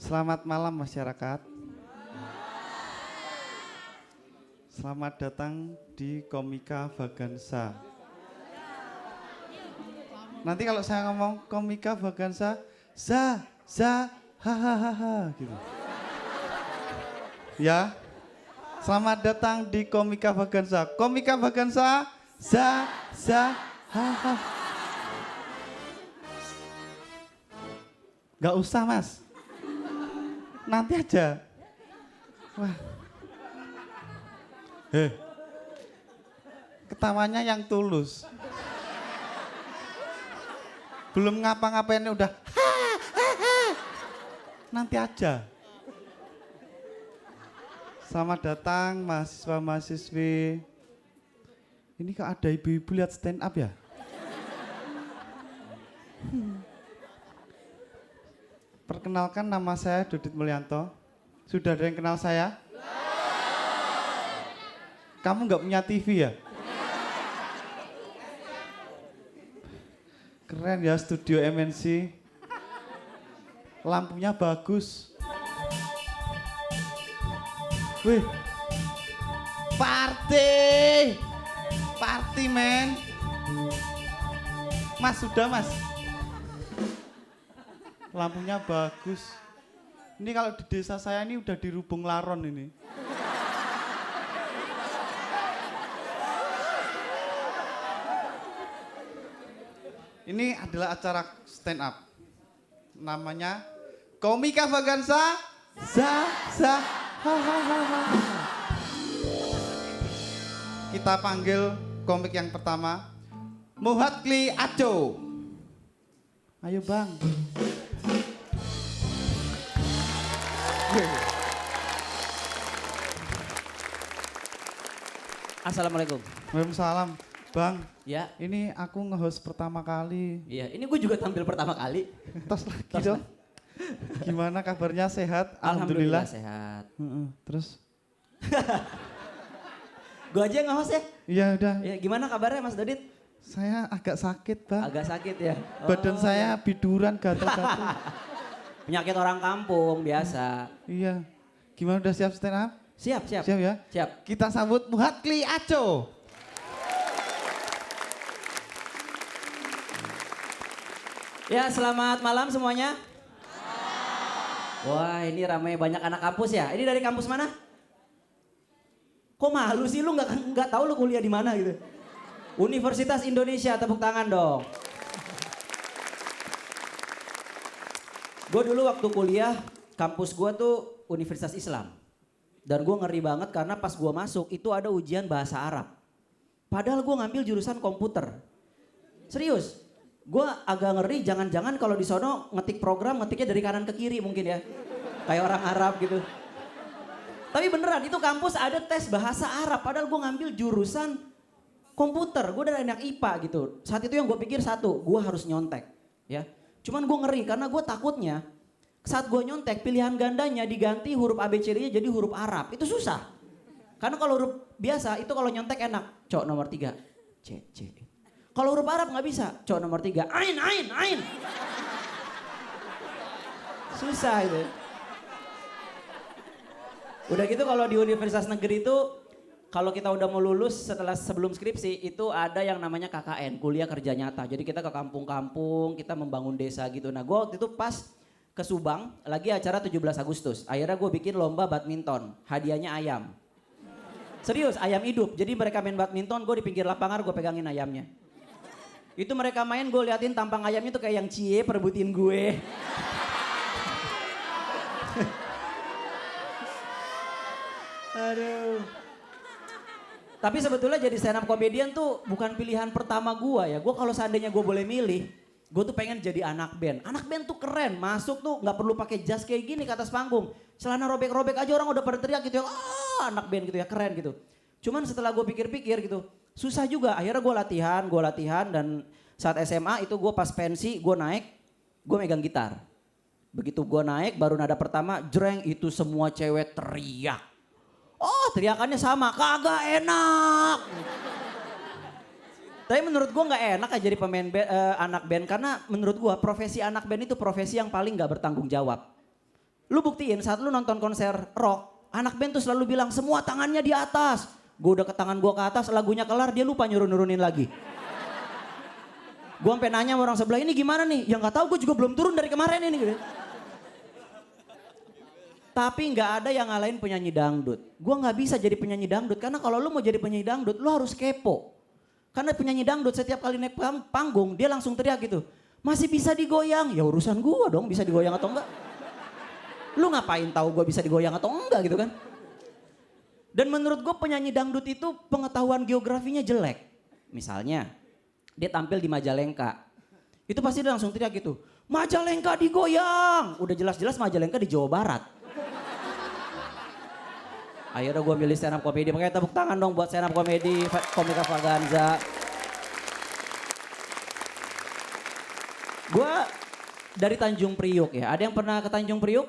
Selamat malam masyarakat. Selamat datang di Komika Vagansa. Nanti kalau saya ngomong Komika Vagansa, hahaha gitu. Ya. Selamat datang di Komika Vagansa. Komika Vagansa, hahaha. Gak usah mas. Nanti aja. Wah. Ketawanya yang tulus. Belum ngapa-ngapain udah. Nanti aja. Selamat datang mahasiswa-mahasiswi. Ini kok ada ibu-ibu lihat stand up ya? Perkenalkan nama saya Dudit Mulyanto. Sudah ada yang kenal saya? Kamu nggak punya TV ya? Keren ya studio MNC. Lampunya bagus. Wih, party men. Mas sudah mas. Lampunya bagus. Ini kalau di desa saya ini udah dirubung laron ini. Ini adalah acara stand up. Namanya Komika Vagansa. Kita panggil komik yang pertama, Muhatli Aco. Ayo bang. Assalamualaikum. Waalaikumsalam. Bang, Ya. ini aku nge-host pertama kali. Iya, ini gue juga tampil pertama kali. Tos lagi dong. Gimana kabarnya, sehat? Alhamdulillah sehat. Terus? Gue aja yang nge-host ya. Iya udah. Ya, gimana kabarnya Mas Dodit? Saya agak sakit bang. Agak sakit ya. Badan saya biduran gatal-gatal. Penyakit orang kampung biasa. Iya. Gimana udah siap stand up? Siap. Siap ya? Siap. Kita sambut Muhatli Aco. Ya, selamat malam semuanya. Wah, ini ramai banyak anak kampus ya. Ini dari kampus mana? Kok malu sih lu nggak tahu lu kuliah di mana gitu? Universitas Indonesia, tepuk tangan dong. Gue dulu waktu kuliah, kampus gue tuh Universitas Islam. Dan gue ngeri banget karena pas gue masuk itu ada ujian bahasa Arab. Padahal gue ngambil jurusan komputer. Serius, gue agak ngeri jangan-jangan kalau di sono ngetik program ngetiknya dari kanan ke kiri mungkin ya. Kayak orang Arab gitu. Tapi beneran itu kampus ada tes bahasa Arab padahal gue ngambil jurusan komputer. Gue dari anak IPA gitu. Saat itu yang gue pikir satu, gue harus nyontek ya. Cuman gue ngeri karena gue takutnya saat gue nyontek pilihan gandanya diganti huruf ABCD-nya jadi huruf Arab. Itu susah. Karena kalau huruf biasa itu kalau nyontek enak. Cok nomor 3, C. Kalau huruf Arab nggak bisa. Cok nomor 3, Ain. Susah itu. Udah gitu kalau di universitas negeri itu kalau kita udah mau lulus sebelum skripsi itu ada yang namanya KKN, kuliah kerja nyata. Jadi kita ke kampung-kampung, kita membangun desa gitu. Nah gue waktu itu pas ke Subang lagi acara 17 Agustus. Akhirnya gue bikin lomba badminton, hadiahnya ayam. Serius, ayam hidup. Jadi mereka main badminton, gue di pinggir lapangan gue pegangin ayamnya. Itu mereka main, gue liatin tampang ayamnya tuh kayak yang cie perebutin gue. Aduh. Tapi sebetulnya jadi stand up comedian tuh bukan pilihan pertama gue ya. Gue kalau seandainya gue boleh milih, gue tuh pengen jadi anak band. Anak band tuh keren, masuk tuh nggak perlu pakai jas kayak gini ke atas panggung. Celana robek-robek aja orang udah pada teriak gitu ya, anak band gitu ya, keren gitu. Cuman setelah gue pikir-pikir gitu, susah juga. Akhirnya gue latihan dan saat SMA itu gue pas pensi, gue naik, gue megang gitar. Begitu gue naik, baru nada pertama, jreng itu semua cewek teriak. Oh teriakannya sama, kagak enak. Tapi menurut gue gak enak ya jadi pemain anak band. Karena menurut gue profesi anak band itu profesi yang paling gak bertanggung jawab. Lu buktiin saat lu nonton konser rock, anak band tuh selalu bilang semua tangannya di atas. Gue udah ke tangan gue ke atas, lagunya kelar dia lupa nurunin lagi. Gue sampai nanya sama orang sebelah, ini gimana nih? Ya nggak tahu, gue juga belum turun dari kemarin ini. Gitu. Tapi nggak ada yang ngalahin penyanyi dangdut. Gue nggak bisa jadi penyanyi dangdut karena kalau lu mau jadi penyanyi dangdut, lu harus kepo. Karena penyanyi dangdut setiap kali naik panggung dia langsung teriak gitu, masih bisa digoyang. Ya urusan gue dong bisa digoyang atau enggak. Lu ngapain tahu gue bisa digoyang atau enggak gitu kan? Dan menurut gue penyanyi dangdut itu pengetahuan geografinya jelek. Misalnya dia tampil di Majalengka, itu pasti dia langsung teriak gitu, Majalengka digoyang. Udah jelas-jelas Majalengka di Jawa Barat. Akhirnya gue milih stand up komedi. Pakai tepuk tangan dong buat stand up komedi Komika Vaganza. Gue dari Tanjung Priuk ya. Ada yang pernah ke Tanjung Priuk?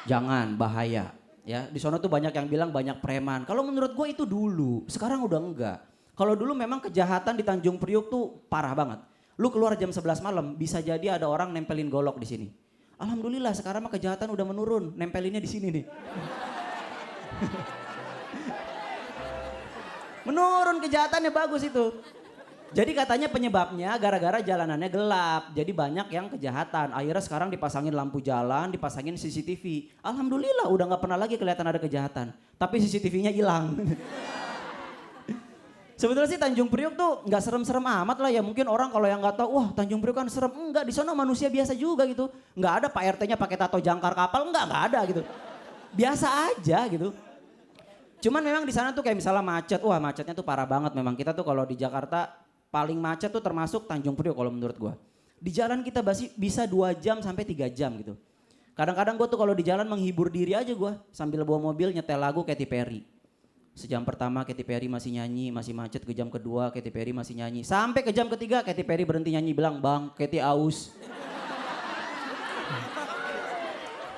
Jangan, bahaya. Ya, di sana tuh banyak yang bilang banyak preman. Kalau menurut gue itu dulu, sekarang udah enggak. Kalau dulu memang kejahatan di Tanjung Priuk tuh parah banget. Lu keluar jam 11 malam bisa jadi ada orang nempelin golok di sini. Alhamdulillah sekarang mah kejahatan udah menurun, nempelinnya di sini nih. Menurun kejahatannya bagus itu. Jadi katanya penyebabnya gara-gara jalanannya gelap. Jadi banyak yang kejahatan. Akhirnya sekarang dipasangin lampu jalan, dipasangin CCTV. Alhamdulillah udah gak pernah lagi kelihatan ada kejahatan. Tapi CCTV-nya hilang. Sebetulnya sih Tanjung Priuk tuh gak serem-serem amat lah ya. Mungkin orang kalau yang gak tahu, wah Tanjung Priuk kan serem. Enggak, di sana manusia biasa juga gitu. Gak ada Pak RT-nya pakai tato jangkar kapal, enggak ada gitu. Biasa aja gitu. Cuman memang di sana tuh kayak misalnya macet, wah macetnya tuh parah banget memang. Kita tuh kalau di Jakarta paling macet tuh termasuk Tanjung Priok kalau menurut gua. Di jalan kita bisa 2 jam sampai 3 jam gitu. Kadang-kadang gua tuh kalau di jalan menghibur diri aja gua sambil bawa mobil nyetel lagu Katy Perry. Sejam pertama Katy Perry masih nyanyi, masih macet. Ke jam kedua Katy Perry masih nyanyi. Sampai ke jam ketiga Katy Perry berhenti nyanyi bilang, "Bang, Katy aus."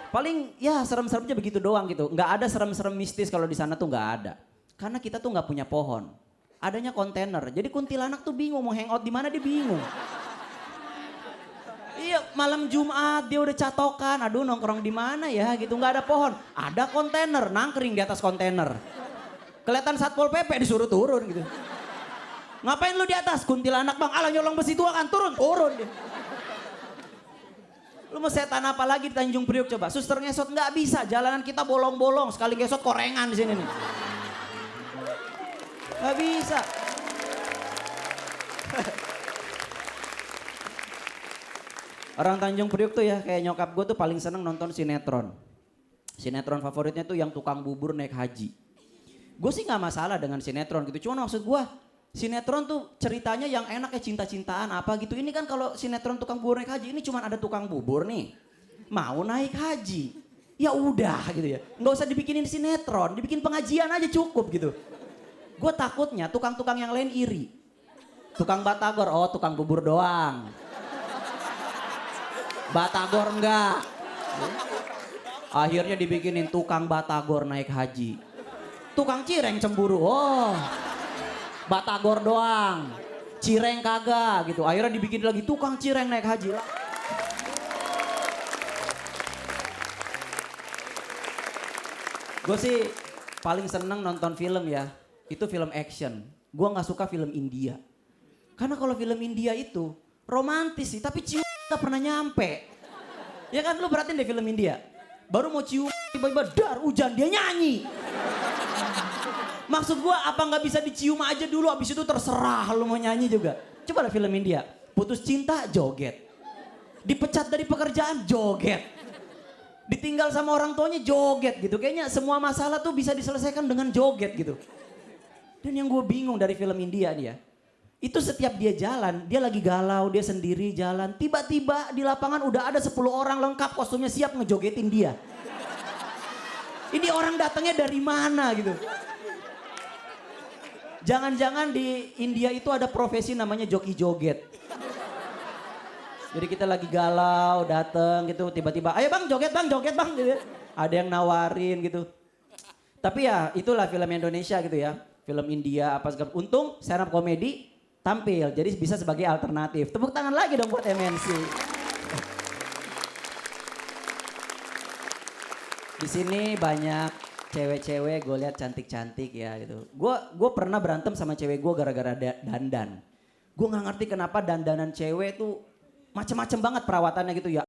Paling ya serem-seremnya begitu doang gitu. Nggak ada serem-serem mistis kalau di sana tuh nggak ada. Karena kita tuh nggak punya pohon. Adanya kontainer. Jadi kuntilanak tuh bingung mau hangout di mana dia bingung. Iya malam Jumat dia udah catokan. Aduh nongkrong di mana ya gitu. Nggak ada pohon. Ada kontainer nangkring di atas kontainer. Kelihatan Satpol PP disuruh turun gitu. Ngapain lu di atas? Kuntilanak bang. Alah nyolong besi tua kan turun dia. Lu mau setan apa lagi di Tanjung Priok coba? Suster ngesot nggak bisa, jalanan kita bolong-bolong. Sekali ngesot korengan di sini nih. Nggak bisa. Orang Tanjung Priok tuh ya kayak nyokap gue tuh paling seneng nonton sinetron. Sinetron favoritnya tuh yang tukang bubur naik haji. Gue sih nggak masalah dengan sinetron gitu. Cuma maksud gue sinetron tuh ceritanya yang enak ya cinta-cintaan apa gitu. Ini kan kalau sinetron tukang bubur naik haji ini cuma ada tukang bubur nih. Mau naik haji. Ya udah gitu ya. Nggak usah dibikinin sinetron, dibikin pengajian aja cukup gitu. Gue takutnya tukang-tukang yang lain iri. Tukang batagor, oh tukang bubur doang. Batagor enggak. Akhirnya dibikinin tukang batagor naik haji. Tukang cireng cemburu, oh. Batagor doang, cireng kagak gitu. Akhirnya dibikin lagi tukang cireng naik haji. Gue sih paling seneng nonton film ya, itu film action. Gue nggak suka film India. Karena kalau film India itu romantis sih, tapi cium gak pernah nyampe. Ya kan lu perhatiin deh film India. Baru mau cium tiba-tiba dar hujan dia nyanyi. Maksud gua apa nggak bisa dicium aja dulu abis itu terserah lu mau nyanyi juga. Coba lah film India. Putus cinta joget. Dipecat dari pekerjaan joget. Ditinggal sama orang tuanya joget gitu. Kayaknya semua masalah tuh bisa diselesaikan dengan joget gitu. Dan yang gue bingung dari film India nih ya. Itu setiap dia jalan, dia lagi galau, dia sendiri jalan. Tiba-tiba di lapangan udah ada 10 orang lengkap kostumnya siap ngejogetin dia. Ini orang datangnya dari mana gitu. Jangan-jangan di India itu ada profesi namanya joki joget. Jadi kita lagi galau, dateng gitu, tiba-tiba, ayo bang joget bang, gitu. Ada yang nawarin gitu. Tapi ya itulah film Indonesia gitu ya, film India apa segala. Untung stand up komedi tampil, jadi bisa sebagai alternatif. Tepuk tangan lagi dong buat MNC. Di sini banyak cewek-cewek gue lihat cantik-cantik ya gitu. Gue pernah berantem sama cewek gue gara-gara dandan. Gue nggak ngerti kenapa dandanan cewek tuh macem-macem banget perawatannya gitu ya.